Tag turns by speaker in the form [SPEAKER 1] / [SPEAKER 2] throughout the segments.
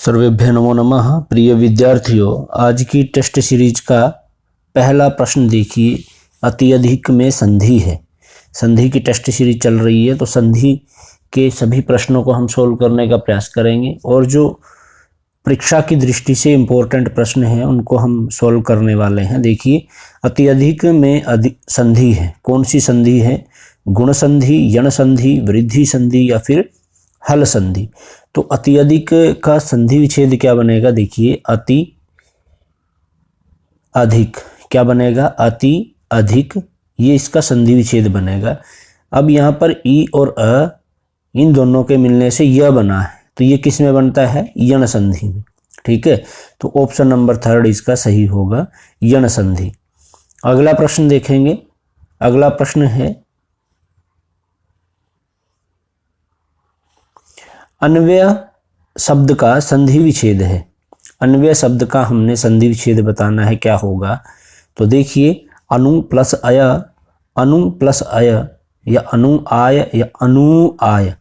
[SPEAKER 1] सर्वेभ्य नमो नमः। प्रिय विद्यार्थियों, आज की टेस्ट सीरीज का पहला प्रश्न देखिए। अति अधिक में संधि है। संधि की टेस्ट सीरीज चल रही है, तो संधि के सभी प्रश्नों को हम सोल्व करने का प्रयास करेंगे और जो परीक्षा की दृष्टि से इम्पोर्टेंट प्रश्न हैं उनको हम सोल्व करने वाले हैं। देखिए, अति अधिक में संधि है। कौन सी संधि है? गुण संधि, यण संधि, वृद्धि संधि या फिर हल संधि। तो अति अधिक का संधि विच्छेद क्या बनेगा? देखिए, अति अधिक क्या बनेगा? अति अधिक, ये इसका संधि विच्छेद बनेगा। अब यहाँ पर ई और अ इन दोनों के मिलने से यह बना है, तो ये किस में बनता है? यण संधि में। ठीक है, तो ऑप्शन नंबर 3 इसका सही होगा, यण संधि। अगला प्रश्न देखेंगे। अगला प्रश्न है, अन्वय शब्द का संधि विच्छेद है। अन्वय शब्द का हमने संधि विच्छेद बताना है, क्या होगा? तो देखिए, अनु प्लस अय, अनु प्लस अय या अनु आय या अनु आय।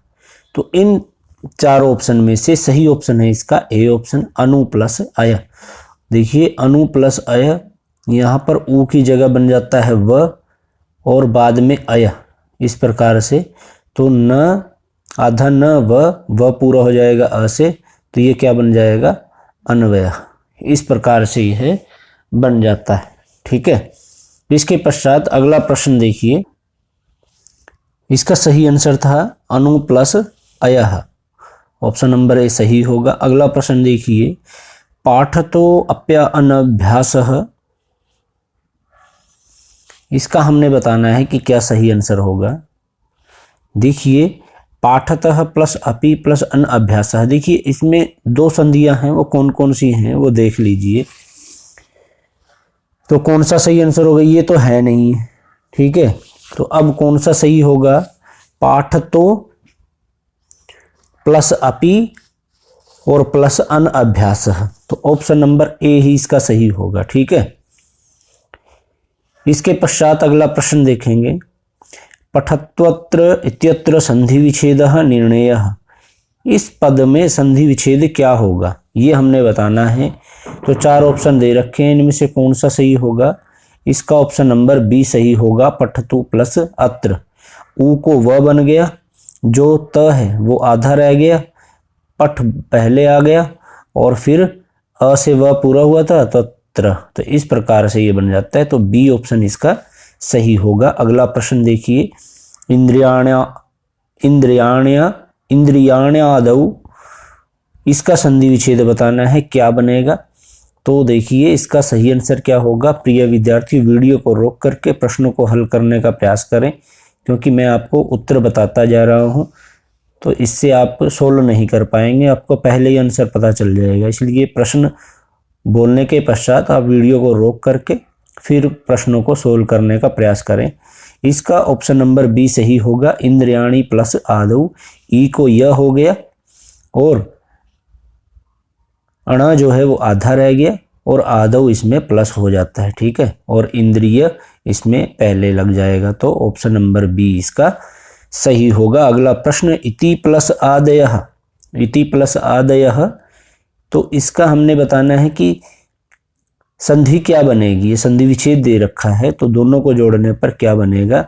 [SPEAKER 1] तो इन चार ऑप्शन में से सही ऑप्शन है इसका ए ऑप्शन, अनु प्लस अय। देखिए, अनु प्लस अय, यहाँ पर ऊ की जगह बन जाता है व और बाद में अय, इस प्रकार से। तो न आधा न व पूरा हो जाएगा अ से, तो ये क्या बन जाएगा? अन्वय। इस प्रकार से यह बन जाता है। ठीक है, इसके पश्चात अगला प्रश्न देखिए। इसका सही आंसर था अनु प्लस अयः, ऑप्शन नंबर ए सही होगा। अगला प्रश्न देखिए, पाठतो अप्य अनभ्यासः। इसका हमने बताना है कि क्या सही आंसर होगा। देखिए, पाठतः प्लस अपि प्लस अन अभ्यासः। देखिए, इसमें दो संधियां हैं, वो कौन कौन सी हैं वो देख लीजिए। तो कौन सा सही आंसर होगा? ये तो है नहीं। ठीक है, तो अब कौन सा सही होगा? पाठतो प्लस अपि और प्लस अन अभ्यासः। तो ऑप्शन नंबर ए ही इसका सही होगा। ठीक है, इसके पश्चात अगला प्रश्न देखेंगे। पठत्वत्र इत्यत्र संधि विच्छेदः निर्णयः। इस पद में संधि विच्छेद क्या होगा, ये हमने बताना है। तो चार ऑप्शन दे रखे हैं, इनमें से कौन सा सही होगा? इसका ऑप्शन नंबर बी सही होगा, पठतु प्लस अत्र। ऊ को व बन गया, जो त है वो आधा रह गया, पठ पहले आ गया और फिर अ से व पूरा हुआ था तो त्र। तो इस प्रकार से ये बन जाता है। तो बी ऑप्शन इसका सही होगा। अगला प्रश्न देखिए, इंद्रियाण्यादौ। इसका संधि विच्छेद बताना है, क्या बनेगा? तो देखिए, इसका सही आंसर क्या होगा? प्रिय विद्यार्थी, वीडियो को रोक करके प्रश्नों को हल करने का प्रयास करें, क्योंकि मैं आपको उत्तर बताता जा रहा हूं, तो इससे आप सोल्व नहीं कर पाएंगे, आपको पहले ही आंसर पता चल जाएगा। इसलिए प्रश्न बोलने के पश्चात आप वीडियो को रोक करके फिर प्रश्नों को सोल्व करने का प्रयास करें। इसका ऑप्शन नंबर बी सही होगा, इंद्रियाणी प्लस आदौ। ई को यह हो गया और अणा जो है वो आधा रह गया और आदौ इसमें प्लस हो जाता है। ठीक है, और इंद्रिय इसमें पहले लग जाएगा। तो ऑप्शन नंबर बी इसका सही होगा। अगला प्रश्न, इति प्लस आदयः। इति प्लस आदयः, तो इसका हमने बताना है कि संधि क्या बनेगी। ये संधि विच्छेद दे रखा है, तो दोनों को जोड़ने पर क्या बनेगा?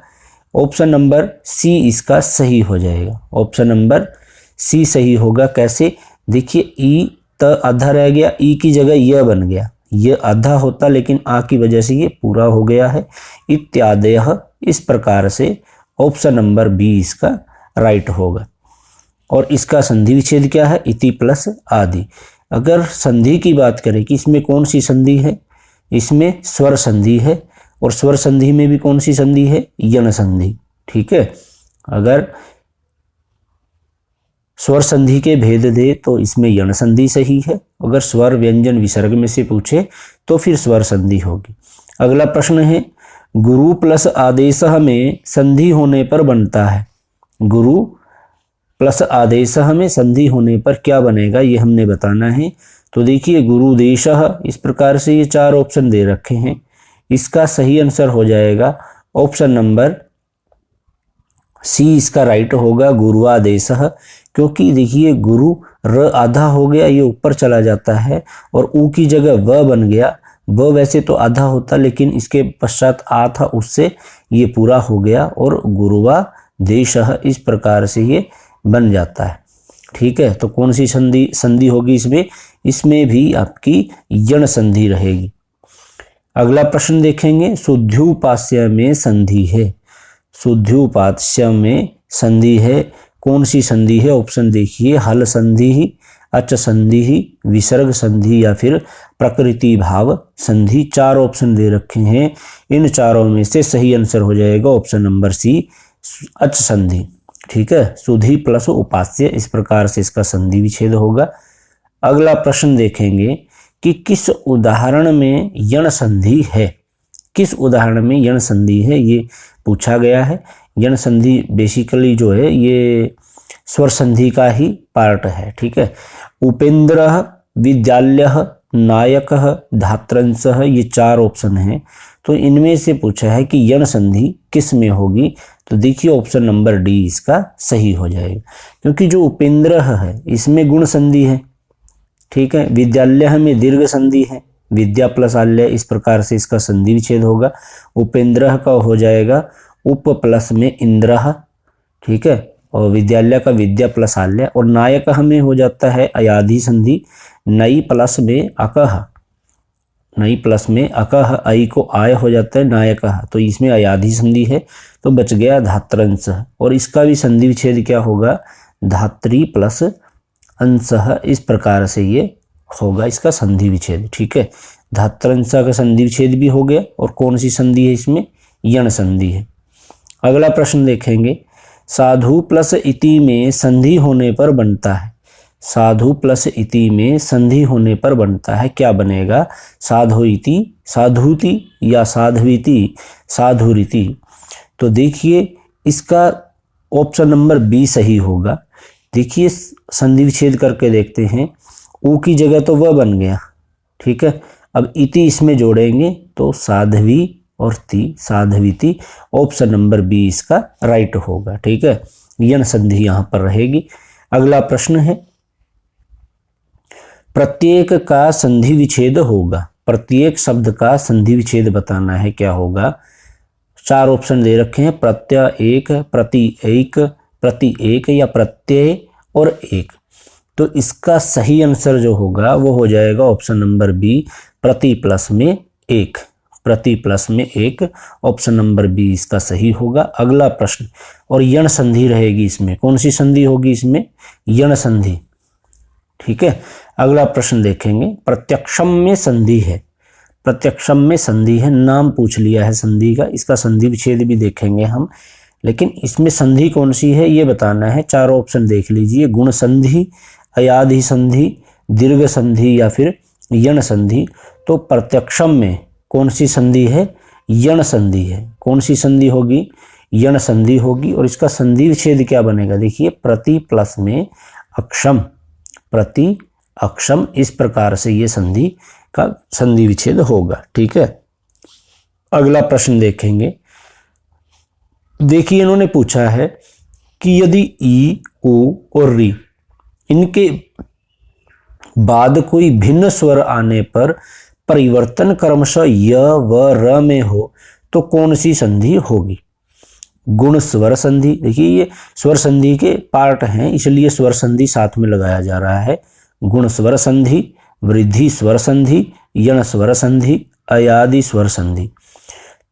[SPEAKER 1] ऑप्शन नंबर सी इसका सही हो जाएगा। ऑप्शन नंबर सी सही होगा। कैसे? देखिए, ई त आधा रह गया, ई की जगह यह बन गया, ये आधा होता लेकिन आ की वजह से ये पूरा हो गया है। इत्यादयः, इस प्रकार से ऑप्शन नंबर बी इसका राइट होगा। और इसका संधि विच्छेद क्या है? इति प्लस आदि। अगर संधि की बात करें कि इसमें कौन सी संधि है, इसमें स्वर संधि है, और स्वर संधि में भी कौन सी संधि है? यण संधि। ठीक है, अगर स्वर संधि के भेद दे तो इसमें यण संधि सही है, अगर स्वर व्यंजन विसर्ग में से पूछे तो फिर स्वर संधि होगी। अगला प्रश्न है, गुरु प्लस आदेशः में संधि होने पर बनता है। गुरु प्लस आदेशः में संधि होने पर क्या बनेगा, ये हमने बताना है। तो देखिए, गुरुदेशः, इस प्रकार से ये चार ऑप्शन दे रखे हैं। इसका सही आंसर हो जाएगा ऑप्शन नंबर सी इसका राइट होगा, गुरुआदेशः। क्योंकि देखिए गुरु र आधा हो गया, ये ऊपर चला जाता है और ऊ की जगह व बन गया। व वैसे तो आधा होता, लेकिन इसके पश्चात आ था, उससे ये पूरा हो गया और गुरुवा देशः इस प्रकार से ये बन जाता है। ठीक है, तो कौन सी संधि होगी इसमें? इसमें भी आपकी यण संधि रहेगी। अगला प्रश्न देखेंगे, शुद्ध्युपास्य में संधि है। शुद्ध्युपास्य में संधि है, कौन सी संधि है? ऑप्शन देखिए, हल संधि ही, अच संधि ही, विसर्ग संधि या फिर प्रकृति भाव संधि। 4 ऑप्शन दे रखे हैं, इन चारों में से सही आंसर हो जाएगा ऑप्शन नंबर सी, अच संधि। ठीक है, सुधि प्लस उपास्य, इस प्रकार से इसका संधि विच्छेद होगा। अगला प्रश्न देखेंगे कि किस उदाहरण में यण संधि है। किस उदाहरण में यण संधि है, ये पूछा गया है। यण संधि बेसिकली जो है ये स्वर संधि का ही पार्ट है। ठीक है, उपेंद्र, विद्यालय, नायक, धात्रंश, ये 4 ऑप्शन हैं। तो इनमें से पूछा है कि यण संधि किस में होगी, तो देखिए ऑप्शन नंबर डी इसका सही हो जाएगा, क्योंकि जो उपेंद्र है इसमें गुण संधि है। ठीक है, विद्यालय में दीर्घ संधि है, विद्या प्लस आल्य, इस प्रकार से इसका संधि विच्छेद होगा। उपेंद्र का हो जाएगा उप प्लस में इंद्र। ठीक है, और विद्यालय का विद्या प्लस आल्य। और नायक हमें हो जाता है अयाधि संधि, नई प्लस में अकह, नई प्लस में अकह, आई को आय हो जाता है नायक, तो इसमें अयाधि संधि है, तो बच गया धात्रंश। और इसका भी संधि विच्छेद क्या होगा? धात्री प्लस अंशः, इस प्रकार से ये होगा इसका संधि विच्छेद। ठीक है, धात्रंश का संधि विच्छेद भी हो गया। और कौन सी संधि है इसमें? यण संधि है। अगला प्रश्न देखेंगे, साधु प्लस इति में संधि होने पर बनता है। साधु प्लस इति में संधि होने पर बनता है, क्या बनेगा? साधु इति, साधुति या साध्वीति, साधुरीति। तो देखिए इसका ऑप्शन नंबर बी सही होगा। देखिए संधि विच्छेद करके देखते हैं, ऊ की जगह तो वह बन गया। ठीक है, अब इति इसमें जोड़ेंगे तो साध्वी और ती, साध्वीति। ऑप्शन नंबर बी इसका राइट होगा। ठीक है, यण संधि यहां पर रहेगी। अगला प्रश्न है, प्रत्येक का संधि विच्छेद होगा। प्रत्येक शब्द का संधि विच्छेद बताना है, क्या होगा? 4 ऑप्शन दे रखे हैं, प्रत्यय एक, प्रति एक, प्रति एक या प्रत्यय और एक। तो इसका सही आंसर जो होगा वो हो जाएगा ऑप्शन नंबर बी, प्रति प्लस में एक। प्रति प्लस में एक, ऑप्शन नंबर बी इसका सही होगा। अगला प्रश्न, और यण संधि रहेगी इसमें, कौन सी संधि होगी इसमें? यण संधि। ठीक है, अगला प्रश्न देखेंगे, प्रत्यक्षम में संधि है। प्रत्यक्षम में संधि है, नाम पूछ लिया है संधि का, इसका संधि विच्छेद भी देखेंगे हम, लेकिन इसमें संधि कौन सी है ये बताना है। 4 ऑप्शन देख लीजिए, गुण संधि, अयाधि संधि, दीर्घ संधि या फिर यण संधि। तो प्रत्यक्षम में कौन सी संधि है? यण संधि है। कौन सी संधि होगी? यण संधि होगी। और इसका संधि विच्छेद क्या बनेगा? देखिए, प्रति प्लस में अक्षम, प्रति अक्षम, इस प्रकार से ये संधि का संधि विच्छेद होगा। ठीक है, अगला प्रश्न देखेंगे। देखिए इन्होंने पूछा है कि यदि ई, उ और री इनके बाद कोई भिन्न स्वर आने पर परिवर्तन क्रमशः य व र में हो तो कौन सी संधि होगी? गुण स्वर संधि। देखिए ये स्वर संधि के पार्ट हैं, इसलिए स्वर संधि साथ में लगाया जा रहा है। गुण स्वर संधि, वृद्धि स्वर संधि, यण स्वर संधि, अयादि स्वर संधि।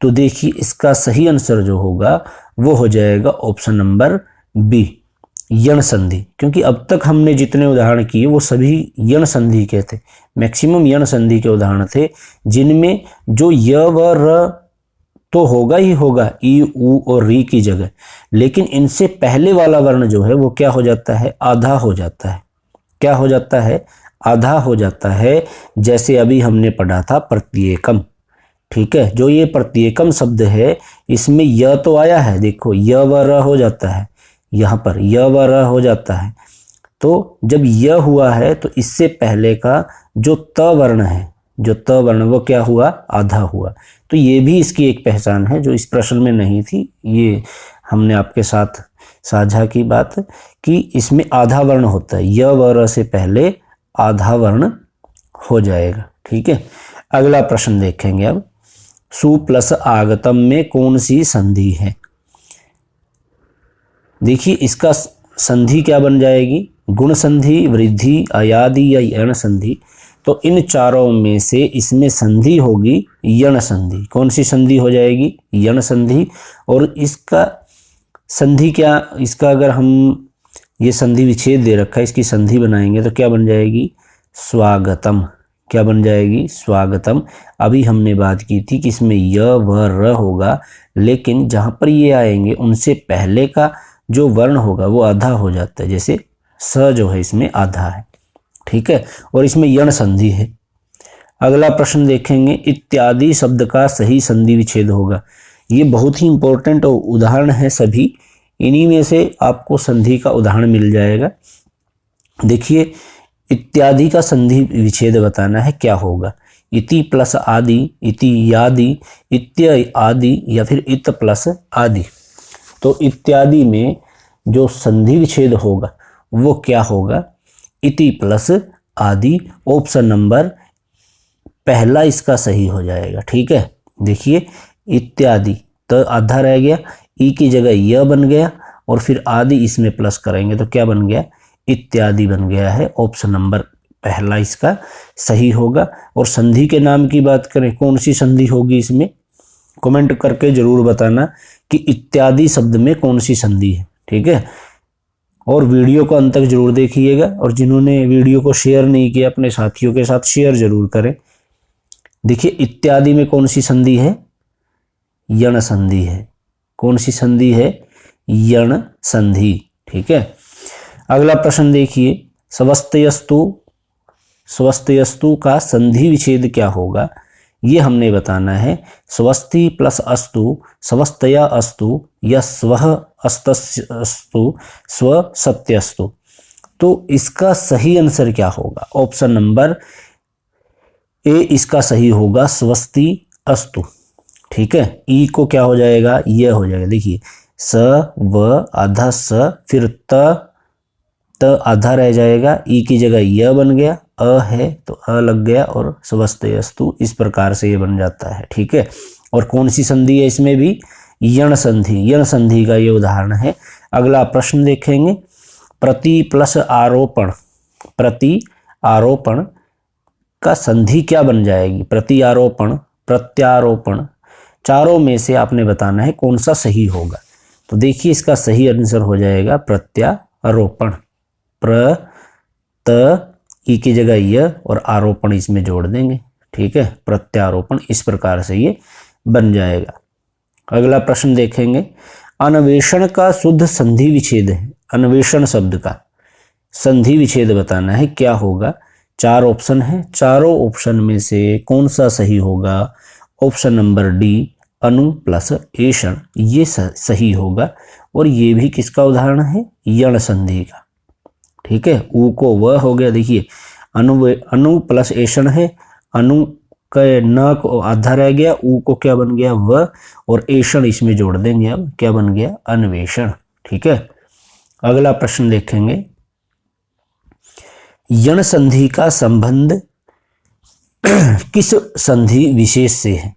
[SPEAKER 1] तो देखिए इसका सही आंसर जो होगा वो हो जाएगा ऑप्शन नंबर बी, यण संधि। क्योंकि अब तक हमने जितने उदाहरण किए वो सभी यण संधि के थे, मैक्सिमम यण संधि के उदाहरण थे, जिनमें जो य व र तो होगा ही होगा ई, उ और री की जगह, लेकिन इनसे पहले वाला वर्ण जो है वो क्या हो जाता है? आधा हो जाता है। क्या हो जाता है? आधा हो जाता है। जैसे अभी हमने पढ़ा था प्रत्येकम। ठीक है, जो ये प्रत्येकम शब्द है इसमें य तो आया है, देखो य व र हो जाता है, यहाँ पर य व र हो जाता है। तो जब य हुआ है तो इससे पहले का जो त वर्ण है, जो त वर्ण वो क्या हुआ? आधा हुआ। तो ये भी इसकी एक पहचान है जो इस प्रश्न में नहीं थी, ये हमने आपके साथ साझा की बात कि इसमें आधा वर्ण होता है, य व र से पहले आधा वर्ण हो जाएगा। ठीक है, अगला प्रश्न देखेंगे अब। सु प्लस आगतम में कौन सी संधि है? देखिए इसका संधि क्या बन जाएगी, गुण संधि, वृद्धि, अयादि या यण संधि। तो इन चारों में से इसमें संधि होगी यण संधि। कौन सी संधि हो जाएगी? यण संधि। और इसका संधि क्या, इसका अगर हम ये संधि विच्छेद दे रखा है, इसकी संधि बनाएंगे तो क्या बन जाएगी? स्वागतम। क्या बन जाएगी? स्वागतम। अभी हमने बात की थी कि इसमें य व र होगा, लेकिन जहाँ पर ये आएंगे उनसे पहले का जो वर्ण होगा वो आधा हो जाता है, जैसे स जो है इसमें आधा है। ठीक है, और इसमें यण संधि है। अगला प्रश्न देखेंगे, इत्यादि शब्द का सही संधि विच्छेद होगा। ये बहुत ही इंपॉर्टेंट उदाहरण है सभी, इन्हीं में से आपको संधि का उदाहरण मिल जाएगा। देखिए इत्यादि का संधि विच्छेद बताना है, क्या होगा? इति प्लस आदि, इति यादि, इत्य आदि या फिर इत प्लस आदि। तो इत्यादि में जो संधि विच्छेद होगा वो क्या होगा? इति प्लस आदि। ऑप्शन नंबर पहला इसका सही हो जाएगा। ठीक है, देखिए इत्यादि तो आधा रह गया, ई की जगह य बन गया और फिर आदि इसमें प्लस करेंगे तो क्या बन गया? इत्यादि बन गया है। ऑप्शन नंबर पहला इसका सही होगा। और संधि के नाम की बात करें, कौन सी संधि होगी इसमें? कमेंट करके जरूर बताना कि इत्यादि शब्द में कौन सी संधि है। ठीक है, और वीडियो को अंत तक जरूर देखिएगा, और जिन्होंने वीडियो को शेयर नहीं किया अपने साथियों के साथ शेयर जरूर करें। देखिए इत्यादि में कौन सी संधि है? यण संधि है। कौन सी संधि है? यण संधि। ठीक है, अगला प्रश्न देखिए, स्वस्तयस्तु, स्वस्तयस्तु का संधि विच्छेद क्या होगा? ये हमने बताना है। स्वस्ति प्लस अस्तु, स्वस्तया अस्तु या स्वः अस्तस्तु, स्व सत्यस्तु। तो इसका सही आंसर क्या होगा? ऑप्शन नंबर ए इसका सही होगा, स्वस्ति अस्तु। ठीक है, ई को क्या हो जाएगा? यह हो जाएगा। देखिए स व आधा स, फिर त आधा रह जाएगा, ई की जगह य बन गया, अ है तो अ लग गया और स्वस्तयस्तु, इस प्रकार से ये बन जाता है। ठीक है, और कौन सी संधि है इसमें भी? यण संधि। यण संधि का ये उदाहरण है। अगला प्रश्न देखेंगे, प्रति प्लस आरोपण, प्रति आरोपण का संधि क्या बन जाएगी? प्रति आरोपण, प्रत्यारोपण, चारों में से आपने बताना है कौन सा सही होगा। तो देखिए इसका सही आंसर हो जाएगा प्रत्यारोपण। प्र त ई की जगह य और आरोपण इसमें जोड़ देंगे। ठीक है, प्रत्यारोपण, इस प्रकार से ये बन जाएगा। अगला प्रश्न देखेंगे, अन्वेषण का शुद्ध संधि विच्छेद है। अन्वेषण शब्द का संधि विच्छेद बताना है, क्या होगा? 4 ऑप्शन है, चारों ऑप्शन में से कौन सा सही होगा? ऑप्शन नंबर डी, अनु प्लस एषण, ये सही होगा। और ये भी किसका उदाहरण है? यण संधि का। ठीक है, ऊ को व हो गया। देखिए अनु प्लस एषण है, अनु के न को आधा रह गया, ऊ को क्या बन गया? व, और एषण इसमें जोड़ देंगे, अब क्या बन गया? अन्वेषण। ठीक है, अगला प्रश्न देखेंगे, यण संधि का संबंध किस संधि विशेष से है?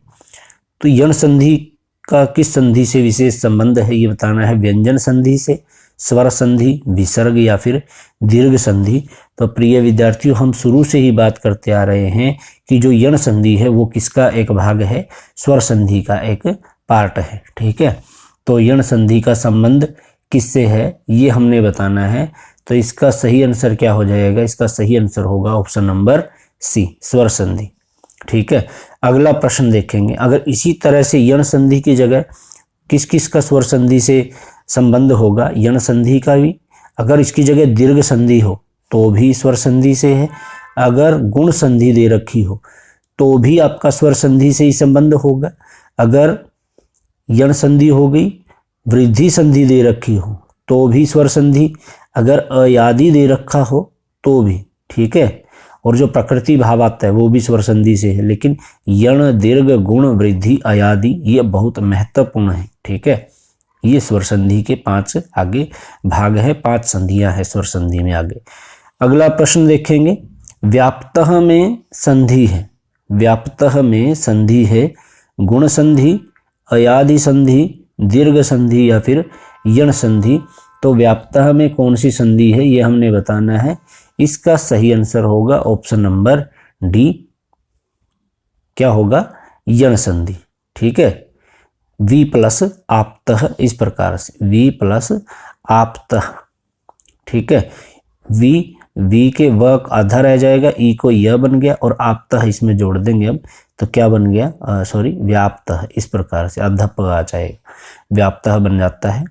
[SPEAKER 1] तो यण संधि का किस संधि से विशेष संबंध है ये बताना है। व्यंजन संधि से, स्वर संधि, विसर्ग या फिर दीर्घ संधि। तो प्रिय विद्यार्थियों, हम शुरू से ही बात करते आ रहे हैं कि जो यण संधि है वो किसका एक भाग है? स्वर संधि का एक पार्ट है। ठीक है, तो यण संधि का संबंध किससे है ये हमने बताना है। तो इसका सही आंसर क्या हो जाएगा? इसका सही आंसर होगा ऑप्शन नंबर सी, स्वर संधि। ठीक है, अगला प्रश्न देखेंगे, अगर इसी तरह से यण संधि की जगह किस किस का स्वर संधि से संबंध होगा? यण संधि का भी। अगर इसकी जगह दीर्घ संधि हो तो भी स्वर संधि से है। अगर गुण संधि दे रखी हो तो भी आपका स्वर संधि से ही संबंध होगा। अगर यण संधि हो गई, वृद्धि संधि दे रखी हो तो भी स्वर संधि, अगर अयादि दे रखा हो तो भी। ठीक है, और जो प्रकृति भाव आता है वो भी स्वर संधि से है। लेकिन यण, दीर्घ, गुण, वृद्धि, अयादि ये बहुत महत्वपूर्ण है। ठीक है, ये स्वर संधि के 5 आगे भाग है, 5 संधियां हैं स्वर संधि में आगे। अगला प्रश्न देखेंगे, व्याप्तः में संधि है, व्याप्तः में संधि है गुण संधि, अयादि संधि, दीर्घ संधि या फिर यण संधि। तो व्याप्तः में कौन सी संधि है ये हमने बताना है। इसका सही आंसर होगा ऑप्शन नंबर डी, क्या होगा, यण संधि। ठीक है, वी प्लस आप्तः, इस प्रकार से वी प्लस आप्तः। ठीक है, वी के व आधा रह जाएगा, ई को यह बन गया और आप्तः इसमें जोड़ देंगे अब तो क्या बन गया, व्याप्तः, इस प्रकार से अधप आ जाएगा, व्याप्तः बन जाता है।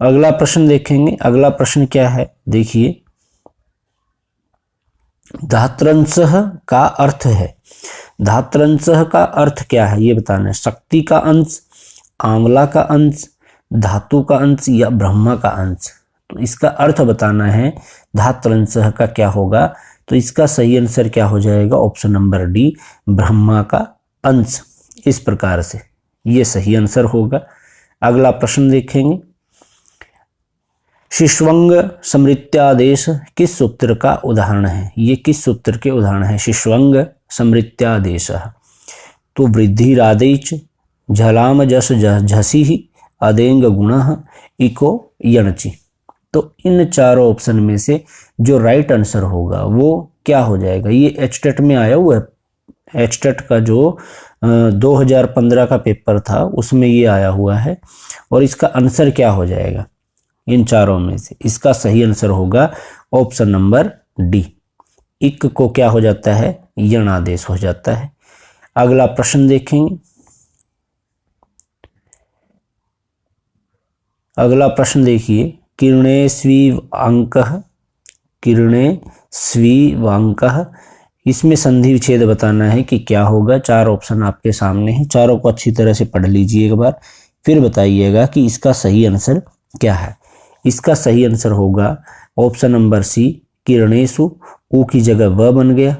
[SPEAKER 1] अगला प्रश्न देखेंगे, अगला प्रश्न क्या है देखिए, धात्रंशः का अर्थ है, धात्रंशः का अर्थ क्या है ये बताना है। शक्ति का अंश, आंवला का अंश, धातु का अंश या ब्रह्मा का अंश। तो इसका अर्थ बताना है धात्रंशः का क्या होगा। तो इसका सही आंसर क्या हो जाएगा, ऑप्शन नंबर डी, ब्रह्मा का अंश। इस प्रकार से ये सही आंसर होगा। अगला प्रश्न देखेंगे, शिश्वंग समृत्यादेश किस सूत्र का उदाहरण है। ये किस सूत्र के उदाहरण है, शिश्वंग समृत्यादेश। तो वृद्धिरादैच, झलाम जस झसी, अदेंग गुणः, इको यणचि। तो इन चारों ऑप्शन में से जो राइट आंसर होगा वो क्या हो जाएगा। ये एचटेट में आया हुआ है, एचटेट का जो 2015 का पेपर था उसमें ये आया हुआ है और इसका आंसर क्या हो जाएगा इन चारों में से। इसका सही आंसर होगा ऑप्शन नंबर डी, इक को क्या हो जाता है, यण आदेश हो जाता है। अगला प्रश्न देखेंगे, अगला प्रश्न देखिए, किरणे स्वीवांकः, किरणे स्वीवांकः, इसमें संधि विच्छेद बताना है कि क्या होगा। 4 ऑप्शन आपके सामने हैं, चारों को अच्छी तरह से पढ़ लीजिए एक बार, फिर बताइएगा कि इसका सही आंसर क्या है। इसका सही आंसर होगा ऑप्शन नंबर सी, किरणेषु, ऊ की जगह व बन गया,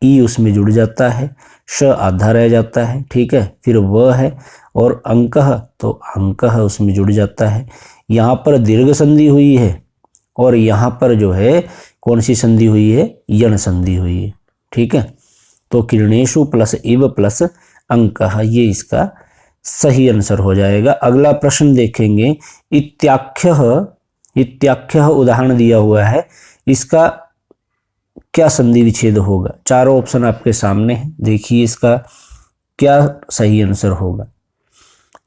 [SPEAKER 1] ई उसमें जुड़ जाता है, श आधा रह जाता है, ठीक है, फिर व है और अंकः, तो अंकः उसमें जुड़ जाता है। यहाँ पर दीर्घ संधि हुई है और यहाँ पर जो है कौन सी संधि हुई है, यण संधि हुई है। ठीक है, तो किरणेषु प्लस इव प्लस अंकः, ये इसका सही आंसर हो जाएगा। अगला प्रश्न देखेंगे, इत्याख्यः, इत्याख्यः उदाहरण दिया हुआ है, इसका क्या संधि विच्छेद होगा। चारों ऑप्शन आपके सामने हैं, देखिए इसका क्या सही आंसर होगा।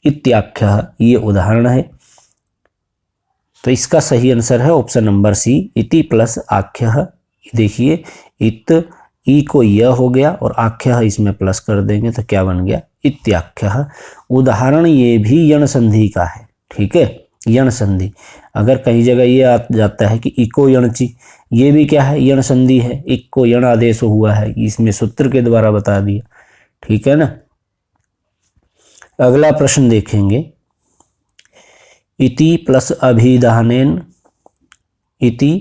[SPEAKER 1] इत्याख्यः ये उदाहरण है, तो इसका सही आंसर है ऑप्शन नंबर सी, इति प्लस आख्यः। देखिए इत, ई को यह हो गया और आख्यः इसमें प्लस कर देंगे तो क्या बन गया, इत्याख्यः। उदाहरण ये भी यण संधि का है। ठीक है, यण संधि, अगर कहीं जगह ये आ जाता है कि इको यणचि, ये भी क्या है, यण संधि है, इको यण आदेश हुआ है, इसमें सूत्र के द्वारा बता दिया। ठीक है ना। अगला प्रश्न देखेंगे, इति प्लस अभिधानेन, इति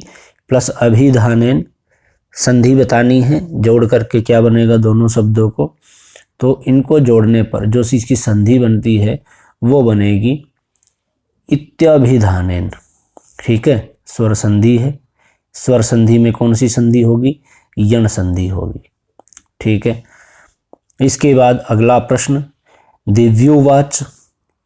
[SPEAKER 1] प्लस अभिधानेन संधि बतानी है, जोड़ करके क्या बनेगा दोनों शब्दों को। तो इनको जोड़ने पर जो इसकी संधि बनती है वो बनेगी इत्यभिधानेन। ठीक है, स्वर संधि है, स्वर संधि में कौन सी संधि होगी, यण संधि होगी। ठीक है, इसके बाद अगला प्रश्न, दिव्योवाच,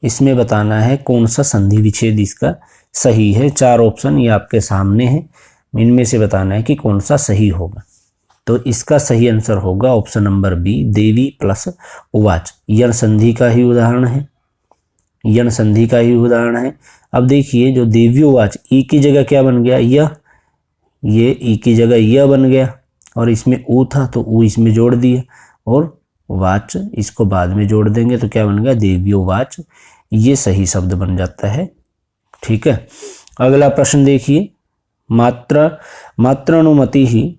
[SPEAKER 1] इसमें बताना है कौन सा संधि विच्छेद इसका सही है। 4 ऑप्शन ये आपके सामने हैं, इनमें से बताना है कि कौन सा सही होगा। तो इसका सही आंसर होगा ऑप्शन नंबर बी, देवी प्लस उवाच, यण संधि का ही उदाहरण है, यण संधि का ही उदाहरण है। अब देखिए जो देव्योवाच, ई की जगह क्या बन गया, यह, ये ई की जगह यह बन गया और इसमें ऊ था तो ऊ इसमें जोड़ दिया और वाच इसको बाद में जोड़ देंगे तो क्या बन गया, देव्योवाच, ये सही शब्द बन जाता है। ठीक है, अगला प्रश्न देखिए, मात्रानुमति ही,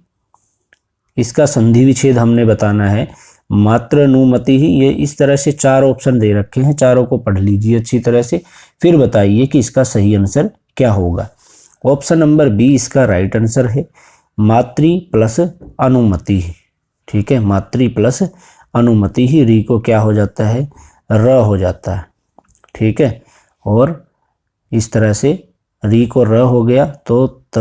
[SPEAKER 1] इसका संधि विच्छेद हमने बताना है। मात्रानुमति ही, ये इस तरह से 4 ऑप्शन दे रखे हैं, चारों को पढ़ लीजिए अच्छी तरह से, फिर बताइए कि इसका सही आंसर क्या होगा। ऑप्शन नंबर बी इसका राइट आंसर है, मातृ प्लस अनुमति। ठीक है, मातृ प्लस अनुमति ही, री को क्या हो जाता है, र हो जाता है। ठीक है, और इस तरह से री को र हो गया तो त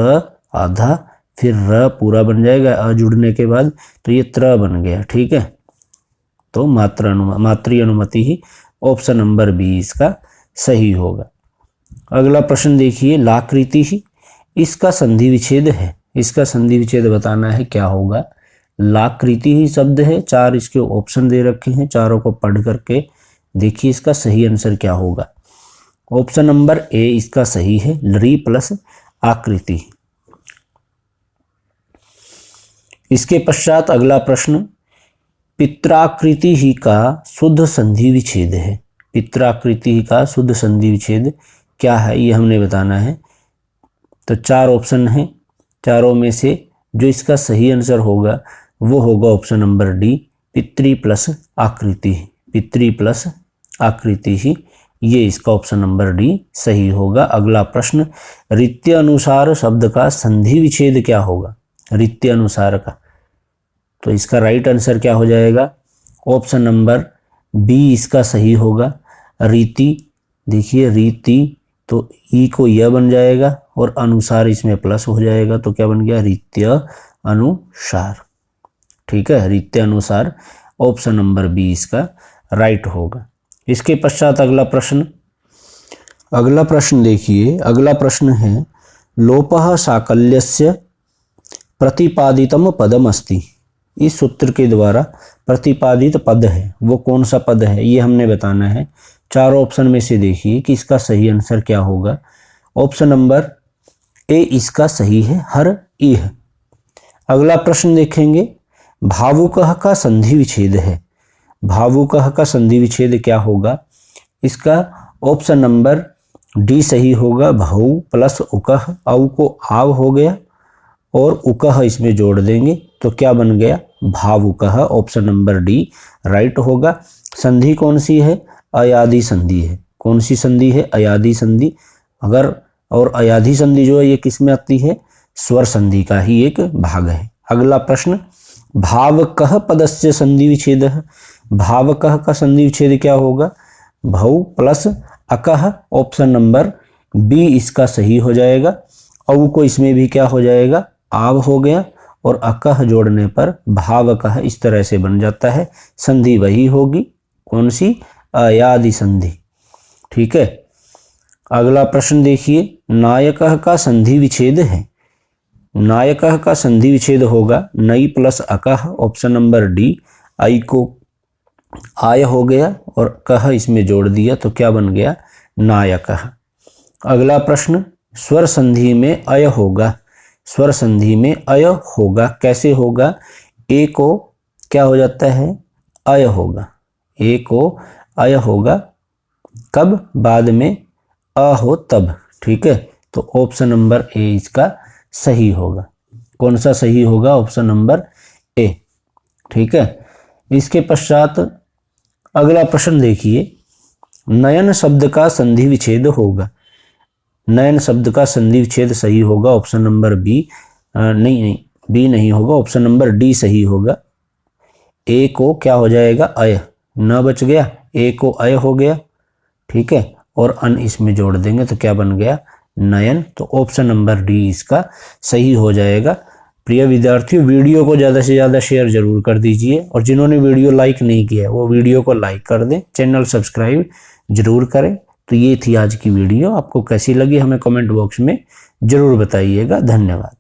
[SPEAKER 1] आधा, फिर र पूरा बन जाएगा अ जुड़ने के बाद, तो ये त्र बन गया। ठीक है, तो मातृ अनुमति ही ऑप्शन नंबर बी इसका सही होगा। अगला प्रश्न देखिए, लाकृति ही इसका संधि विच्छेद है। इसका संधि विच्छेद बताना है, क्या होगा। लाकृति ही शब्द है, 4 इसके ऑप्शन दे रखे हैं, चारों को पढ़ करके देखिए इसका सही आंसर क्या होगा। ऑप्शन नंबर ए इसका सही है, री प्लस आकृति। इसके पश्चात अगला प्रश्न, पित्राकृति ही का शुद्ध संधि विच्छेद है। पित्राकृति ही का शुद्ध संधि विच्छेद क्या है, ये हमने बताना है। तो 4 ऑप्शन हैं, चारों में से जो इसका सही आंसर होगा वो होगा ऑप्शन नंबर डी, पितृ प्लस आकृति। पितृ प्लस आकृति ही, ये इसका ऑप्शन नंबर डी सही होगा। अगला प्रश्न, रीत्य अनुसार शब्द का संधि विच्छेद क्या होगा। रीत्य अनुसार का, तो इसका राइट आंसर क्या हो जाएगा, ऑप्शन नंबर बी इसका सही होगा। रीति, देखिए रीति, तो ई को यह बन जाएगा और अनुसार इसमें प्लस हो जाएगा, तो क्या बन गया, रीत्य अनुसार। ठीक है, रीत्य अनुसार ऑप्शन नंबर बी इसका राइट होगा। इसके पश्चात अगला प्रश्न, अगला प्रश्न देखिए, अगला प्रश्न है, लोपः साकल्यस्य प्रतिपादितम पदम अस्ति। इस सूत्र के द्वारा प्रतिपादित पद है, वो कौन सा पद है, ये हमने बताना है। 4 ऑप्शन में से देखिए कि इसका सही आंसर क्या होगा। ऑप्शन नंबर ए इसका सही है, हर इह। अगला प्रश्न देखेंगे, भावुकः का संधि विच्छेद है। भावुकः का संधि विच्छेद क्या होगा, इसका ऑप्शन नंबर डी सही होगा, भाऊ प्लस उकह। औ को आव हो गया और उकह इसमें जोड़ देंगे तो क्या बन गया, भावुकः। ऑप्शन नंबर डी राइट होगा। संधि कौन सी है, अयादि संधि है। कौन सी संधि है, अयादि संधि। अगर और अयादि संधि जो है ये किस में आती है, स्वर संधि का ही एक भाग है। अगला प्रश्न, भावकः पदस्य संधि विच्छेद है। भावकः का संधि विच्छेद क्या होगा, भौ प्लस अकह। ऑप्शन नंबर बी इसका सही हो जाएगा। औ को इसमें भी क्या हो जाएगा, आव हो गया और अकह जोड़ने पर भावकः इस तरह से बन जाता है। संधि वही होगी, कौन सी, अयादि संधि। ठीक है, अगला प्रश्न देखिए, नायकः का संधि विच्छेद है। नायकः का संधि विच्छेद होगा नई प्लस अकह। ऑप्शन नंबर डी, आई को आय हो गया और कह इसमें जोड़ दिया तो क्या बन गया, नायकः। अगला प्रश्न, स्वर संधि में अय होगा। स्वर संधि में अय होगा, कैसे होगा, ए को क्या हो जाता है, अय होगा। ए को अय होगा कब, बाद में अ हो तब। ठीक है, तो ऑप्शन नंबर ए इसका सही होगा। कौन सा सही होगा, ऑप्शन नंबर ए। ठीक है, इसके पश्चात अगला प्रश्न देखिए, नयन शब्द का संधि विच्छेद होगा। नयन शब्द का संधि विच्छेद सही होगा, ऑप्शन नंबर बी। नहीं, बी नहीं होगा, ऑप्शन नंबर डी सही होगा। ए को क्या हो जाएगा, अय, न बच गया, ए को अय हो गया। ठीक है, और अन इसमें जोड़ देंगे तो क्या बन गया, नयन। तो ऑप्शन नंबर डी इसका सही हो जाएगा। प्रिय विद्यार्थियों, वीडियो को ज़्यादा से ज़्यादा शेयर जरूर कर दीजिए और जिन्होंने वीडियो लाइक नहीं किया है वो वीडियो को लाइक कर दें, चैनल सब्सक्राइब जरूर करें। तो ये थी आज की वीडियो, आपको कैसी लगी हमें कमेंट बॉक्स में जरूर बताइएगा। धन्यवाद।